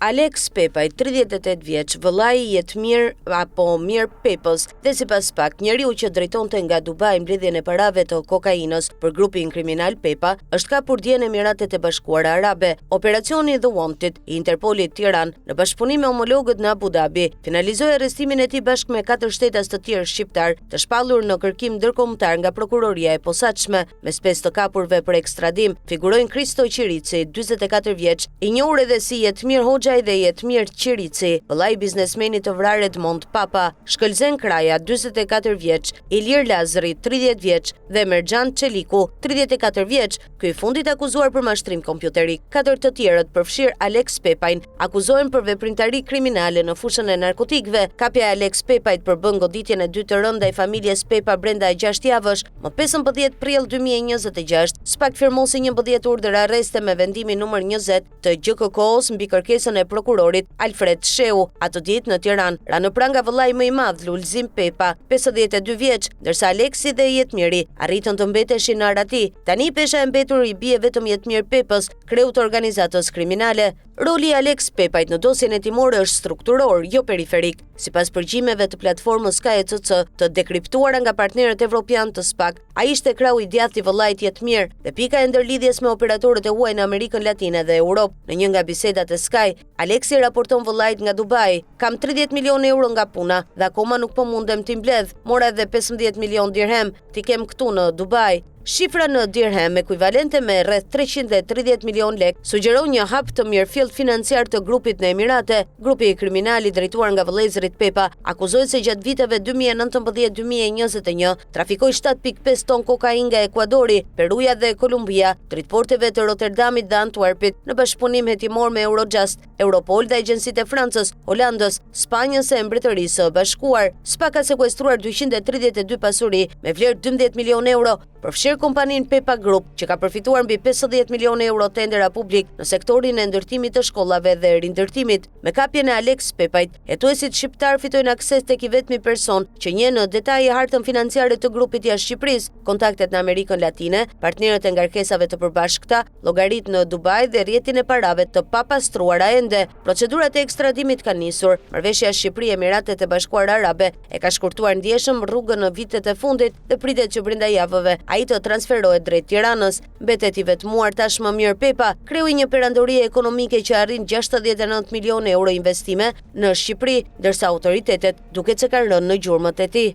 Alex Pepaj, 38 vjeç, vëllai i Jetmir apo Mir Pepës, dhe sipas pak, njeriu që drejtonte nga Dubai mbledhjen e parave të kokainës për grupin kriminal Pepa, është kapur dje në Emiratet e Bashkuara Arabe. Operacioni The Wanted i Interpolit Tiranë, në bashkëpunim me homologët në Abu Dhabi, finalizoi arrestimin e tij bashkë me 4 shtetas të tjerë shqiptar, të shpallur në kërkim ndërkombëtar nga prokuroria e posaçme. Mes 5 të kapurve për ekstradim figurojnë Kristo Qirici, 44 vjeç, i njohur edhe si Jetmir Hoxha dhe Jetmir Qirici, vëllai i biznesmenit të vrarë Edmond Papa, Shkëlzen Kraja, 44 vjeç, Ilir Lazari, 30 vjeç dhe Merxhan Çeliku, 34 vjeç, ky i fundit akuzuar për mashtrim kompjuterik. 4 të tjerët, përfshir Alex Pepajn, akuzohen për veprimtari kriminale në fushën e narkotikëve. Kapja e Alex Pepajt përbën goditjen e 2 të rënda e familjes Pepa brenda 6 javësh, më 15 prill 2026, SPAK firmosi 11 urdhër arreste me vendimin numër 20 të GKK-s mbi kërkesën e prokurorit Alfred Sheu. Atë ditë në Tiranë ra në pranga vëllai më i madh Lulzim Pepa, 52 vjeç, ndërsa Aleksi dhe Jetmiri arritën të mbeteshin në arati. Tani pesha e mbetur i bie vetëm Jetmir Pepës, kreu të organizatës kriminale. Roli i Alex Pepajt në dosjen e timore është strukturor, jo periferik. Sipas përgjimeve të platformës KECC, të dekriptuara nga partnerët evropian të SPAK, ai ishte krau i djathtë i vëllait Jetmir dhe pika e ndërlidhjes me operatorët e huaj në Amerikën Latine dhe Europë. Në një nga bisedat e Sky, Aleksi raporton vëllait nga Dubai: "Kam 30 milion euro nga puna dhe akoma nuk po mundem t'i mbledh. Mora edhe 15 milion dirhem, t'i kem këtu në Dubai." Shifra në dirhem, ekuivalente me rreth 330 milion lek, sugjeron një hap të mirëfillt financiar të grupit në Emirate. Grupi kriminal i drejtuar nga vëllezërit Pepa akuzohet se gjatë viteve 2019-2021 trafikoi 7.5 ton kokainë nga Ekuadori, Peruja dhe Kolumbia, drejt porteve të Rotterdamit dhe Antwerpit, në bashkëpunim hetimor me Eurojust, Europol dhe agjencitë e Francës, Holandës, Spanjës e Mbretërisë së Bashkuar. SPAK ka sekuestruar 232 pasuri me vlerë 12 milion euro, përfshirë kompaninë Pepa Group, që ka përfituar mbi 50 milion euro tendera publik në sektorin e ndërtimit të shkollave dhe rindërtimit. Me kapjen e Alex Pepajt, hetuesit shqiptar fitojnë akses tek i vetmi person që njeh në detaj hartën financiare të grupit jashtë Shqipërisë, kontaktet në Amerikën Latine, partnerët e ngarkesave të përbashkëta, llogaritë në Dubai dhe rrjetin e parave të papastruara ende. Procedurat e ekstradimit kanë nisur. Marrëveshja Shqipëri-Emiratet e Bashkuara Arabe e ka shkurtuar ndjeshëm rrugën në vitet e fundit dhe pritet që brenda javëve ai të transferohet drejt Tiranës. Mbetet i vetmuar tashmë Mir Pepa, kreu i një perandorie ekonomike që arrin 69 milion euro investime në Shqipëri, ndërsa autoritetet duket se kanë rënë në gjurmët e tij.